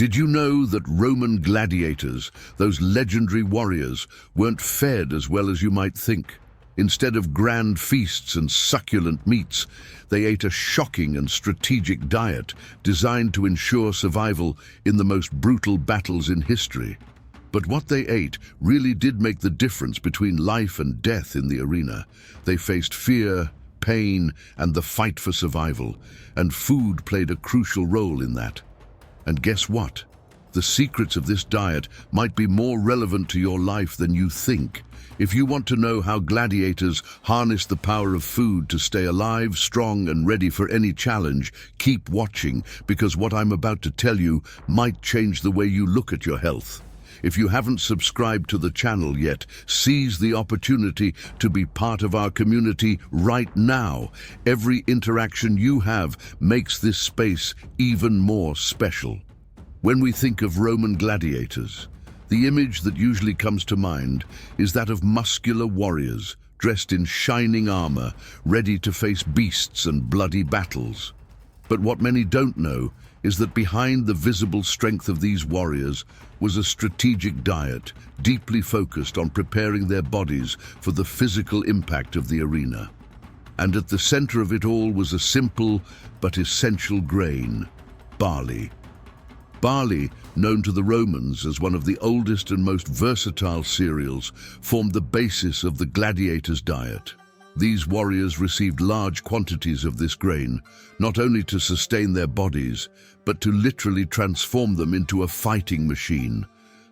Did you know that Roman gladiators, those legendary warriors, weren't fed as well as you might think? Instead of grand feasts and succulent meats, they ate a shocking and strategic diet designed to ensure survival in the most brutal battles in history. But what they ate really did make the difference between life and death in the arena. They faced fear, pain, and the fight for survival, and food played a crucial role in that. And guess what? The secrets of this diet might be more relevant to your life than you think. If you want to know how gladiators harness the power of food to stay alive, strong, and ready for any challenge, keep watching, because what I'm about to tell you might change the way you look at your health. If you haven't subscribed to the channel yet, seize the opportunity to be part of our community right now. Every interaction you have makes this space even more special. When we think of Roman gladiators, the image that usually comes to mind is that of muscular warriors dressed in shining armor, ready to face beasts and bloody battles. But what many don't know is that behind the visible strength of these warriors was a strategic diet deeply focused on preparing their bodies for the physical impact of the arena. And at the center of it all was a simple but essential grain: barley. Barley, known to the Romans as one of the oldest and most versatile cereals, formed the basis of the gladiators' diet. These warriors received large quantities of this grain, not only to sustain their bodies, but to literally transform them into a fighting machine.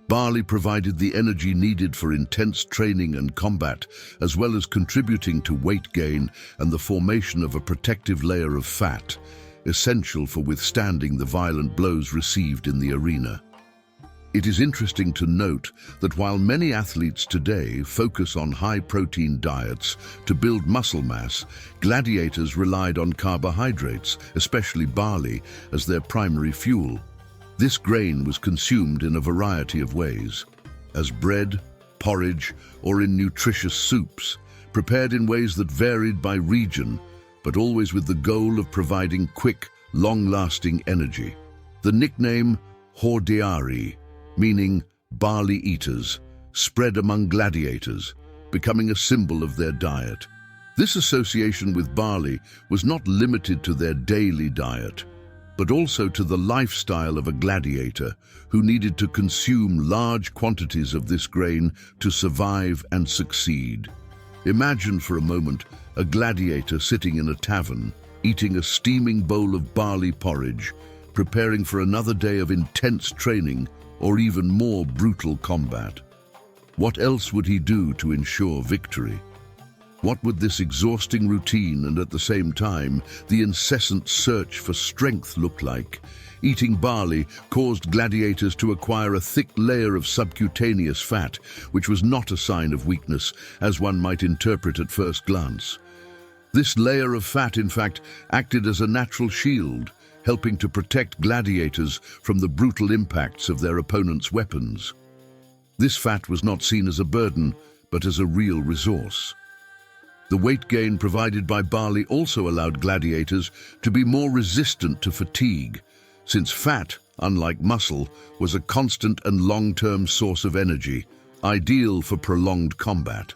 Barley provided the energy needed for intense training and combat, as well as contributing to weight gain and the formation of a protective layer of fat, essential for withstanding the violent blows received in the arena. It is interesting to note that while many athletes today focus on high-protein diets to build muscle mass, gladiators relied on carbohydrates, especially barley, as their primary fuel. This grain was consumed in a variety of ways, as bread, porridge, or in nutritious soups, prepared in ways that varied by region, but always with the goal of providing quick, long-lasting energy. The nickname hordeari, meaning barley eaters, spread among gladiators, becoming a symbol of their diet. This association with barley was not limited to their daily diet, but also to the lifestyle of a gladiator who needed to consume large quantities of this grain to survive and succeed. Imagine for a moment a gladiator sitting in a tavern, eating a steaming bowl of barley porridge, preparing for another day of intense training or even more brutal combat. What else would he do to ensure victory? What would this exhausting routine and at the same time the incessant search for strength look like? Eating barley caused gladiators to acquire a thick layer of subcutaneous fat, which was not a sign of weakness, as one might interpret at first glance. This layer of fat, in fact, acted as a natural shield, helping to protect gladiators from the brutal impacts of their opponents' weapons. This fat was not seen as a burden, but as a real resource. The weight gain provided by barley also allowed gladiators to be more resistant to fatigue, since fat, unlike muscle, was a constant and long-term source of energy, ideal for prolonged combat.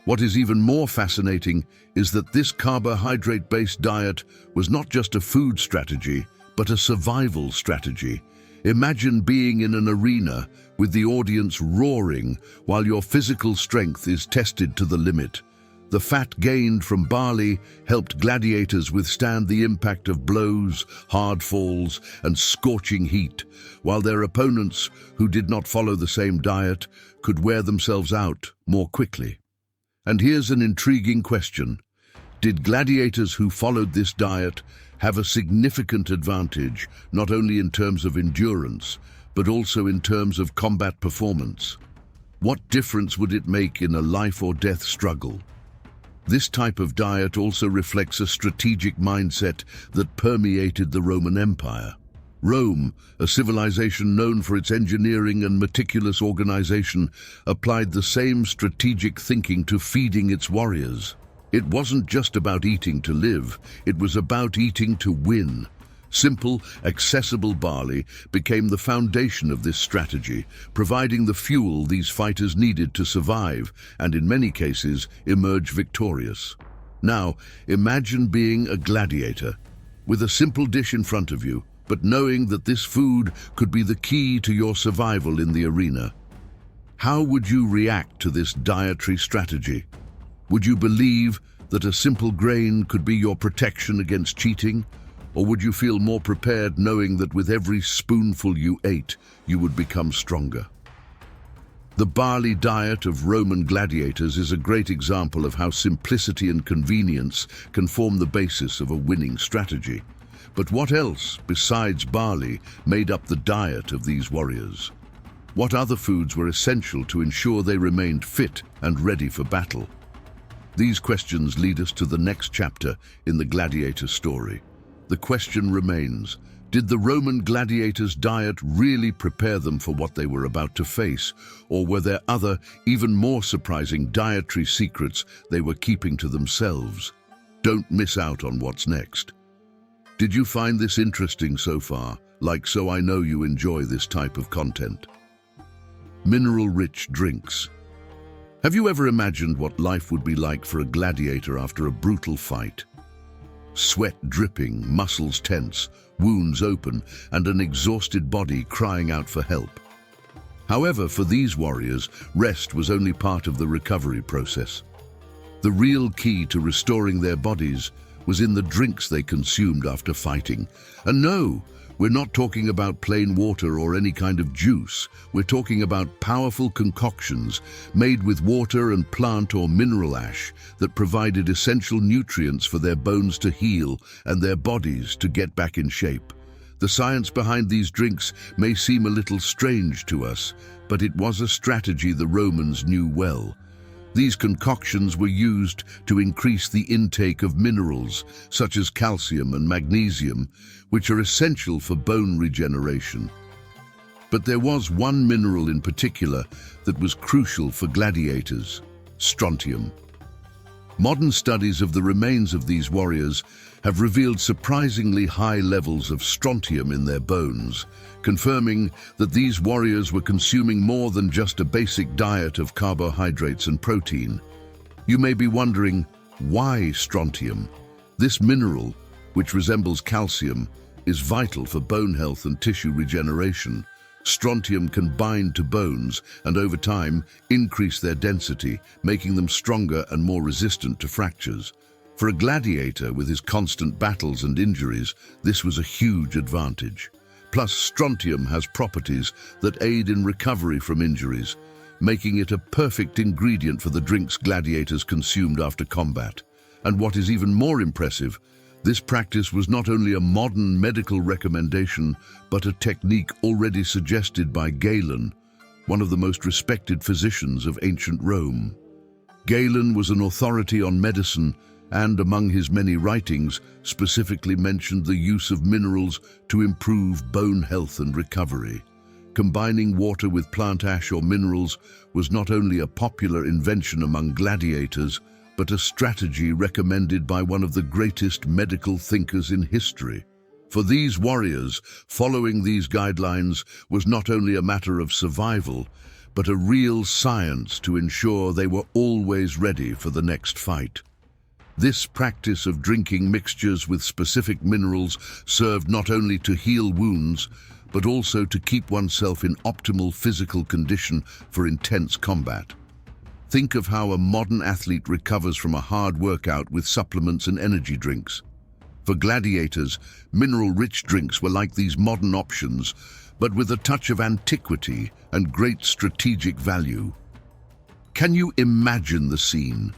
What is even more fascinating is that this carbohydrate-based diet was not just a food strategy, but a survival strategy. Imagine being in an arena with the audience roaring while your physical strength is tested to the limit. The fat gained from barley helped gladiators withstand the impact of blows, hard falls, and scorching heat, while their opponents, who did not follow the same diet, could wear themselves out more quickly. And here's an intriguing question. Did gladiators who followed this diet have a significant advantage, not only in terms of endurance, but also in terms of combat performance? What difference would it make in a life-or-death struggle? This type of diet also reflects a strategic mindset that permeated the Roman Empire. Rome, a civilization known for its engineering and meticulous organization, applied the same strategic thinking to feeding its warriors. It wasn't just about eating to live, it was about eating to win. Simple, accessible barley became the foundation of this strategy, providing the fuel these fighters needed to survive and, in many cases, emerge victorious. Now, imagine being a gladiator, with a simple dish in front of you, but knowing that this food could be the key to your survival in the arena. How would you react to this dietary strategy? Would you believe that a simple grain could be your protection against cheating? Or would you feel more prepared knowing that with every spoonful you ate, you would become stronger? The barley diet of Roman gladiators is a great example of how simplicity and convenience can form the basis of a winning strategy. But what else, besides barley, made up the diet of these warriors? What other foods were essential to ensure they remained fit and ready for battle? These questions lead us to the next chapter in the gladiator story. The question remains, did the Roman gladiators' diet really prepare them for what they were about to face, or were there other, even more surprising dietary secrets they were keeping to themselves? Don't miss out on what's next. Did you find this interesting so far? So I know you enjoy this type of content. Mineral-rich drinks. Have you ever imagined what life would be like for a gladiator after a brutal fight? Sweat dripping, muscles tense, wounds open, and an exhausted body crying out for help. However, for these warriors, rest was only part of the recovery process. The real key to restoring their bodies was in the drinks they consumed after fighting. And no, we're not talking about plain water or any kind of juice. We're talking about powerful concoctions made with water and plant or mineral ash that provided essential nutrients for their bones to heal and their bodies to get back in shape. The science behind these drinks may seem a little strange to us, but it was a strategy the Romans knew well. These concoctions were used to increase the intake of minerals, such as calcium and magnesium, which are essential for bone regeneration. But there was one mineral in particular that was crucial for gladiators: strontium. Modern studies of the remains of these warriors have revealed surprisingly high levels of strontium in their bones, confirming that these warriors were consuming more than just a basic diet of carbohydrates and protein. You may be wondering, why strontium? This mineral, which resembles calcium, is vital for bone health and tissue regeneration. Strontium can bind to bones and over time increase their density, making them stronger and more resistant to fractures. For a gladiator with his constant battles and injuries, this was a huge advantage. Plus, strontium has properties that aid in recovery from injuries, making it a perfect ingredient for the drinks gladiators consumed after combat. And what is even more impressive, this practice was not only a modern medical recommendation, but a technique already suggested by Galen, one of the most respected physicians of ancient Rome. Galen was an authority on medicine and, among his many writings, specifically mentioned the use of minerals to improve bone health and recovery. Combining water with plant ash or minerals was not only a popular invention among gladiators, but a strategy recommended by one of the greatest medical thinkers in history. For these warriors, following these guidelines was not only a matter of survival, but a real science to ensure they were always ready for the next fight. This practice of drinking mixtures with specific minerals served not only to heal wounds, but also to keep oneself in optimal physical condition for intense combat. Think of how a modern athlete recovers from a hard workout with supplements and energy drinks. For gladiators, mineral-rich drinks were like these modern options, but with a touch of antiquity and great strategic value. Can you imagine the scene?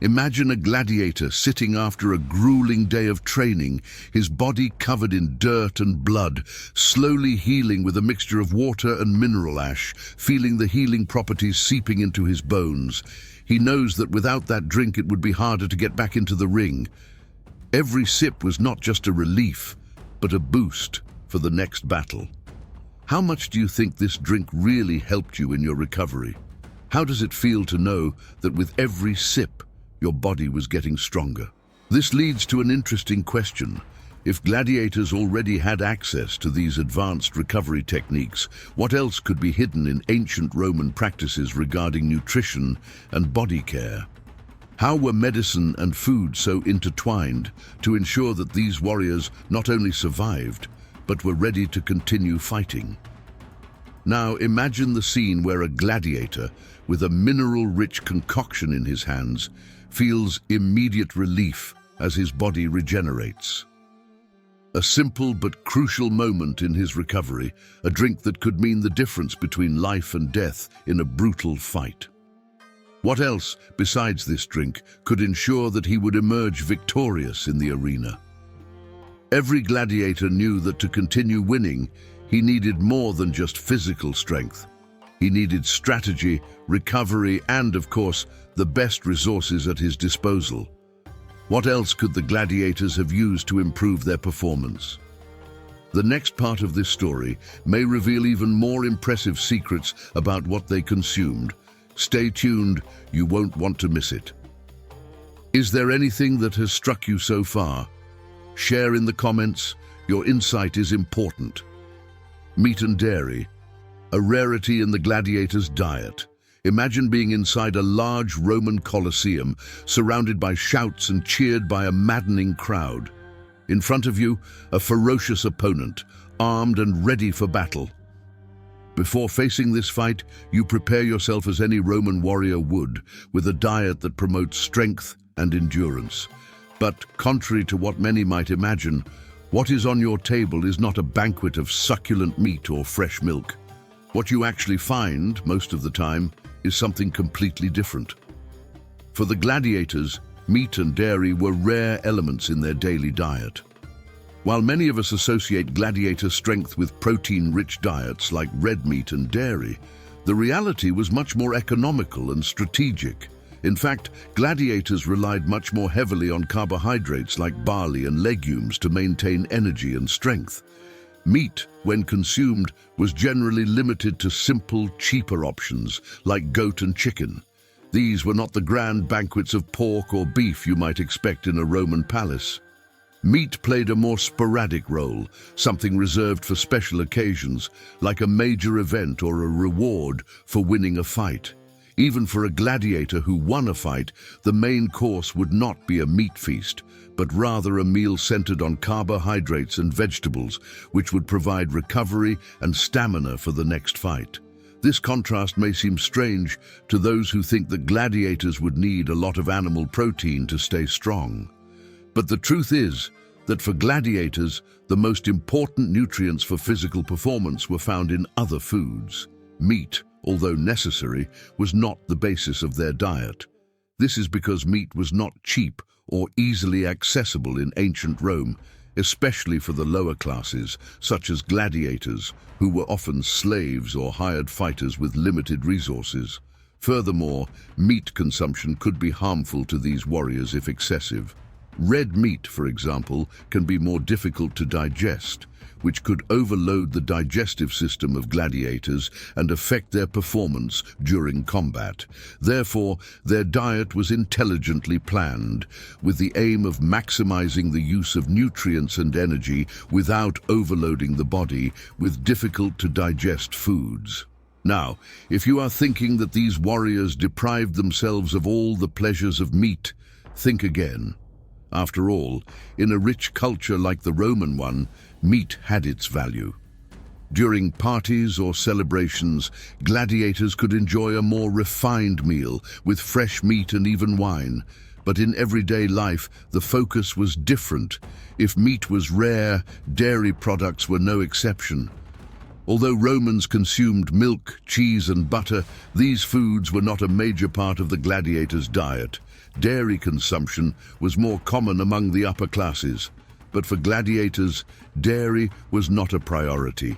Imagine a gladiator sitting after a grueling day of training, his body covered in dirt and blood, slowly healing with a mixture of water and mineral ash, feeling the healing properties seeping into his bones. He knows that without that drink it would be harder to get back into the ring. Every sip was not just a relief, but a boost for the next battle. How much do you think this drink really helped you in your recovery? How does it feel to know that with every sip, your body was getting stronger? This leads to an interesting question. If gladiators already had access to these advanced recovery techniques, what else could be hidden in ancient Roman practices regarding nutrition and body care? How were medicine and food so intertwined to ensure that these warriors not only survived, but were ready to continue fighting? Now imagine the scene where a gladiator, with a mineral-rich concoction in his hands, feels immediate relief as his body regenerates. A simple but crucial moment in his recovery, a drink that could mean the difference between life and death in a brutal fight. What else, besides this drink, could ensure that he would emerge victorious in the arena? Every gladiator knew that to continue winning, he needed more than just physical strength. He needed strategy, recovery, and, of course, the best resources at his disposal. What else could the gladiators have used to improve their performance? The next part of this story may reveal even more impressive secrets about what they consumed. Stay tuned, you won't want to miss it. Is there anything that has struck you so far? Share in the comments, your insight is important. Meat and dairy, a rarity in the gladiators' diet. Imagine being inside a large Roman Colosseum, surrounded by shouts and cheered by a maddening crowd. In front of you, a ferocious opponent, armed and ready for battle. Before facing this fight, you prepare yourself as any Roman warrior would, with a diet that promotes strength and endurance. But contrary to what many might imagine, what is on your table is not a banquet of succulent meat or fresh milk. What you actually find, most of the time, is something completely different. For the gladiators, meat and dairy were rare elements in their daily diet. While many of us associate gladiator strength with protein-rich diets like red meat and dairy, the reality was much more economical and strategic. In fact, gladiators relied much more heavily on carbohydrates like barley and legumes to maintain energy and strength. Meat, when consumed, was generally limited to simple, cheaper options like goat and chicken. These were not the grand banquets of pork or beef you might expect in a Roman palace. Meat played a more sporadic role, something reserved for special occasions, like a major event or a reward for winning a fight. Even for a gladiator who won a fight, the main course would not be a meat feast, but rather a meal centered on carbohydrates and vegetables, which would provide recovery and stamina for the next fight. This contrast may seem strange to those who think that gladiators would need a lot of animal protein to stay strong. But the truth is that for gladiators, the most important nutrients for physical performance were found in other foods. Meat, although necessary, was not the basis of their diet. This is because meat was not cheap or easily accessible in ancient Rome, especially for the lower classes, such as gladiators, who were often slaves or hired fighters with limited resources. Furthermore, meat consumption could be harmful to these warriors if excessive. Red meat, for example, can be more difficult to digest, which could overload the digestive system of gladiators and affect their performance during combat. Therefore, their diet was intelligently planned, with the aim of maximizing the use of nutrients and energy without overloading the body with difficult-to-digest foods. Now, if you are thinking that these warriors deprived themselves of all the pleasures of meat, think again. After all, in a rich culture like the Roman one, meat had its value. During parties or celebrations, gladiators could enjoy a more refined meal with fresh meat and even wine. But in everyday life, the focus was different. If meat was rare, dairy products were no exception. Although Romans consumed milk, cheese, and butter, these foods were not a major part of the gladiators' diet. Dairy consumption was more common among the upper classes, but for gladiators, dairy was not a priority.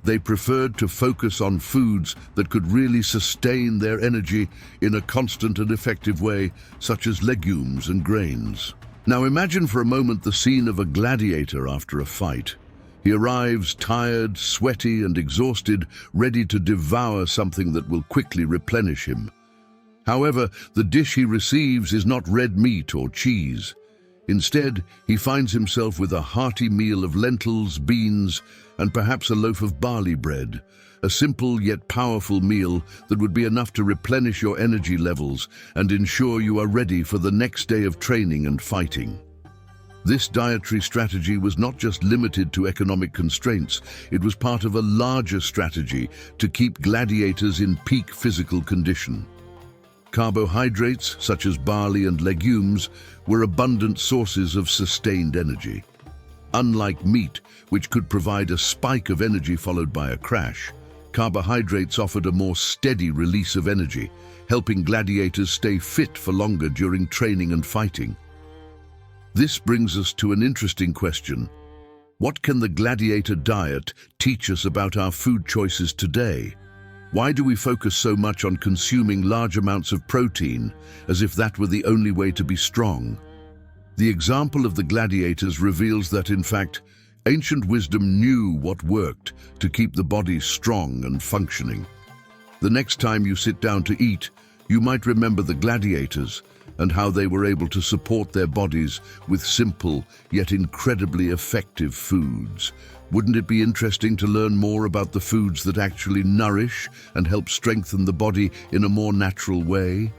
They preferred to focus on foods that could really sustain their energy in a constant and effective way, such as legumes and grains. Now imagine for a moment the scene of a gladiator after a fight. He arrives tired, sweaty, and exhausted, ready to devour something that will quickly replenish him. However, the dish he receives is not red meat or cheese. Instead, he finds himself with a hearty meal of lentils, beans, and perhaps a loaf of barley bread, a simple yet powerful meal that would be enough to replenish your energy levels and ensure you are ready for the next day of training and fighting. This dietary strategy was not just limited to economic constraints, it was part of a larger strategy to keep gladiators in peak physical condition. Carbohydrates, such as barley and legumes, were abundant sources of sustained energy. Unlike meat, which could provide a spike of energy followed by a crash, carbohydrates offered a more steady release of energy, helping gladiators stay fit for longer during training and fighting. This brings us to an interesting question. What can the gladiator diet teach us about our food choices today? Why do we focus so much on consuming large amounts of protein, as if that were the only way to be strong? The example of the gladiators reveals that, in fact, ancient wisdom knew what worked to keep the body strong and functioning. The next time you sit down to eat, you might remember the gladiators and how they were able to support their bodies with simple yet incredibly effective foods. Wouldn't it be interesting to learn more about the foods that actually nourish and help strengthen the body in a more natural way?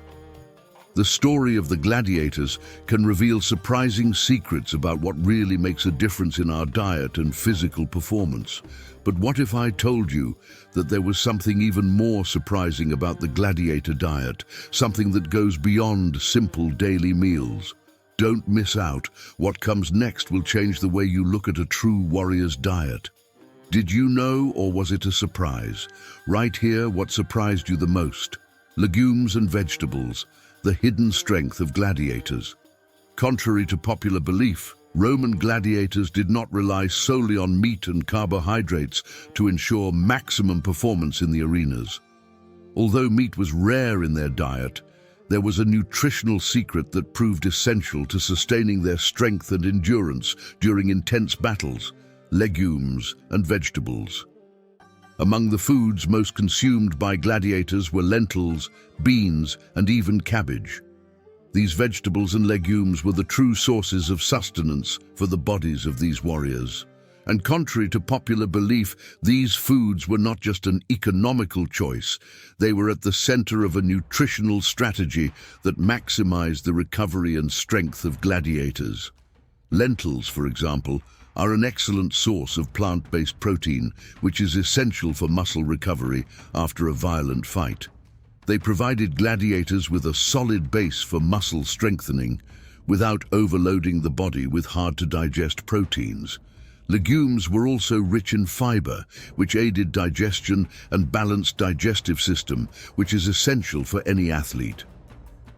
The story of the gladiators can reveal surprising secrets about what really makes a difference in our diet and physical performance. But what if I told you that there was something even more surprising about the gladiator diet, something that goes beyond simple daily meals? Don't miss out. What comes next will change the way you look at a true warrior's diet. Did you know, or was it a surprise? Right here, what surprised you the most? Legumes and vegetables, the hidden strength of gladiators. Contrary to popular belief, Roman gladiators did not rely solely on meat and carbohydrates to ensure maximum performance in the arenas. Although meat was rare in their diet, there was a nutritional secret that proved essential to sustaining their strength and endurance during intense battles: legumes and vegetables. Among the foods most consumed by gladiators were lentils, beans, and even cabbage. These vegetables and legumes were the true sources of sustenance for the bodies of these warriors. And contrary to popular belief, these foods were not just an economical choice. They were at the center of a nutritional strategy that maximized the recovery and strength of gladiators. Lentils, for example, are an excellent source of plant-based protein, which is essential for muscle recovery after a violent fight. They provided gladiators with a solid base for muscle strengthening, without overloading the body with hard-to-digest proteins. Legumes were also rich in fiber, which aided digestion and balanced digestive system, which is essential for any athlete.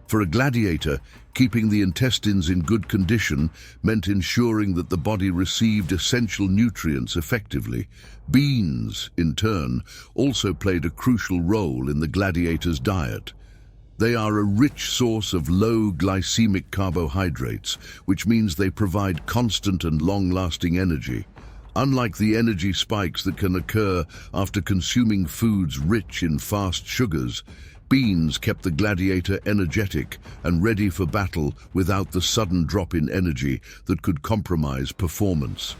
For a gladiator, keeping the intestines in good condition meant ensuring that the body received essential nutrients effectively. Beans, in turn, also played a crucial role in the gladiator's diet. They are a rich source of low glycemic carbohydrates, which means they provide constant and long-lasting energy. Unlike the energy spikes that can occur after consuming foods rich in fast sugars, beans kept the gladiator energetic and ready for battle without the sudden drop in energy that could compromise performance.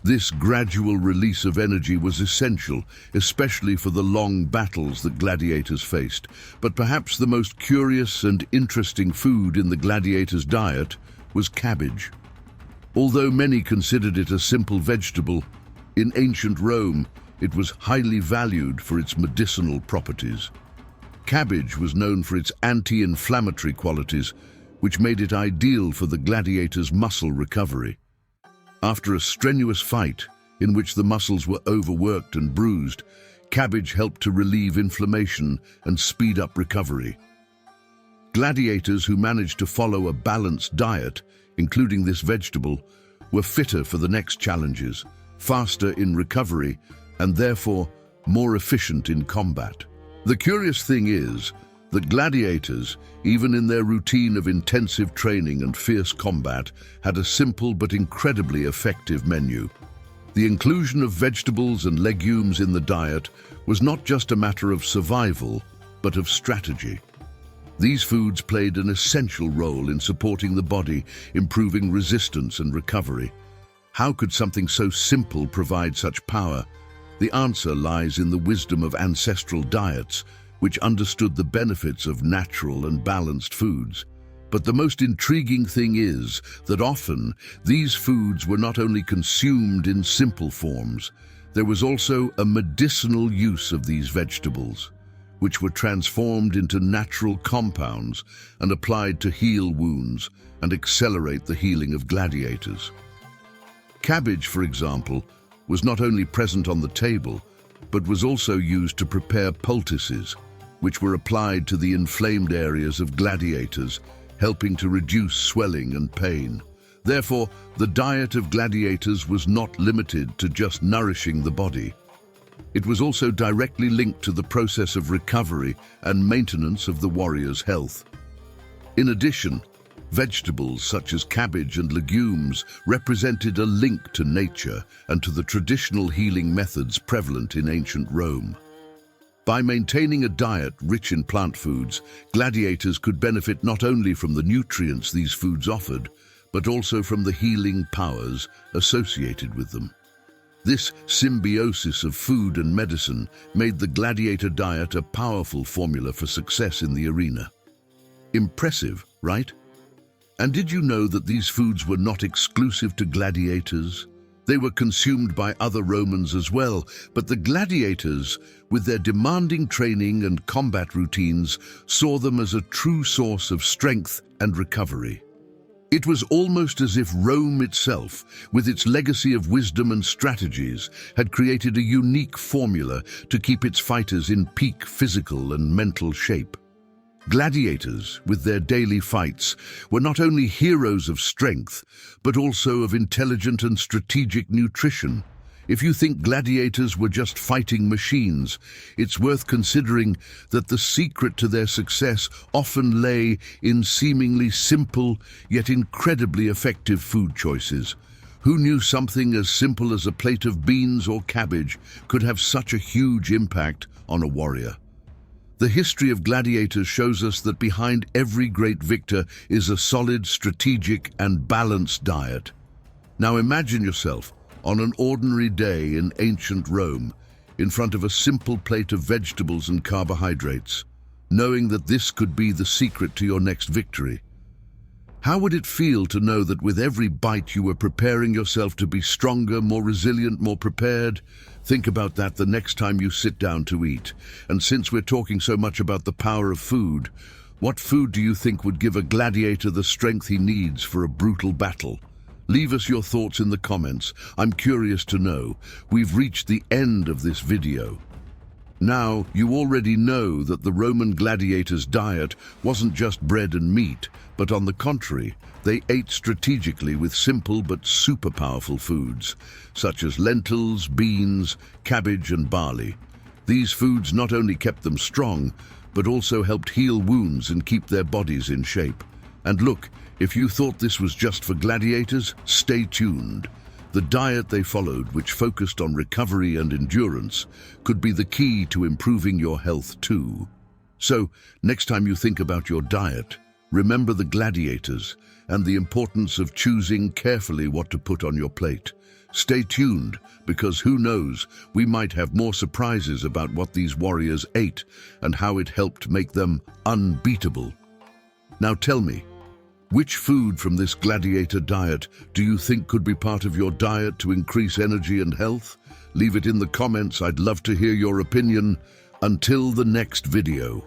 This gradual release of energy was essential, especially for the long battles that gladiators faced. But perhaps the most curious and interesting food in the gladiator's diet was cabbage. Although many considered it a simple vegetable, in ancient Rome it was highly valued for its medicinal properties. Cabbage was known for its anti-inflammatory qualities, which made it ideal for the gladiator's muscle recovery. After a strenuous fight, in which the muscles were overworked and bruised, cabbage helped to relieve inflammation and speed up recovery. Gladiators who managed to follow a balanced diet, including this vegetable, were fitter for the next challenges, faster in recovery, and therefore more efficient in combat. The curious thing is that gladiators, even in their routine of intensive training and fierce combat, had a simple but incredibly effective menu. The inclusion of vegetables and legumes in the diet was not just a matter of survival, but of strategy. These foods played an essential role in supporting the body, improving resistance and recovery. How could something so simple provide such power? The answer lies in the wisdom of ancestral diets, which understood the benefits of natural and balanced foods. But the most intriguing thing is that often these foods were not only consumed in simple forms, there was also a medicinal use of these vegetables, which were transformed into natural compounds and applied to heal wounds and accelerate the healing of gladiators. Cabbage, for example, was not only present on the table, but was also used to prepare poultices, which were applied to the inflamed areas of gladiators, helping to reduce swelling and pain. Therefore, the diet of gladiators was not limited to just nourishing the body. It was also directly linked to the process of recovery and maintenance of the warrior's health. In addition, vegetables such as cabbage and legumes represented a link to nature and to the traditional healing methods prevalent in ancient Rome. By maintaining a diet rich in plant foods, gladiators could benefit not only from the nutrients these foods offered, but also from the healing powers associated with them. This symbiosis of food and medicine made the gladiator diet a powerful formula for success in the arena. Impressive, right? And did you know that these foods were not exclusive to gladiators? They were consumed by other Romans as well, but the gladiators, with their demanding training and combat routines, saw them as a true source of strength and recovery. It was almost as if Rome itself, with its legacy of wisdom and strategies, had created a unique formula to keep its fighters in peak physical and mental shape. Gladiators, with their daily fights, were not only heroes of strength, but also of intelligent and strategic nutrition. If you think gladiators were just fighting machines, it's worth considering that the secret to their success often lay in seemingly simple, yet incredibly effective food choices. Who knew something as simple as a plate of beans or cabbage could have such a huge impact on a warrior? The history of gladiators shows us that behind every great victor is a solid, strategic, and balanced diet. Now imagine yourself on an ordinary day in ancient Rome, in front of a simple plate of vegetables and carbohydrates, knowing that this could be the secret to your next victory. How would it feel to know that with every bite you were preparing yourself to be stronger, more resilient, more prepared? Think about that the next time you sit down to eat. And since we're talking so much about the power of food, what food do you think would give a gladiator the strength he needs for a brutal battle? Leave us your thoughts in the comments. I'm curious to know. We've reached the end of this video. Now, you already know that the Roman gladiators' diet wasn't just bread and meat, but on the contrary, they ate strategically with simple but super powerful foods, such as lentils, beans, cabbage, and barley. These foods not only kept them strong, but also helped heal wounds and keep their bodies in shape. And look, if you thought this was just for gladiators, stay tuned. The diet they followed, which focused on recovery and endurance, could be the key to improving your health too. So, next time you think about your diet, remember the gladiators and the importance of choosing carefully what to put on your plate. Stay tuned, because who knows, we might have more surprises about what these warriors ate and how it helped make them unbeatable. Now tell me, which food from this gladiator diet do you think could be part of your diet to increase energy and health? Leave it in the comments. I'd love to hear your opinion. Until the next video.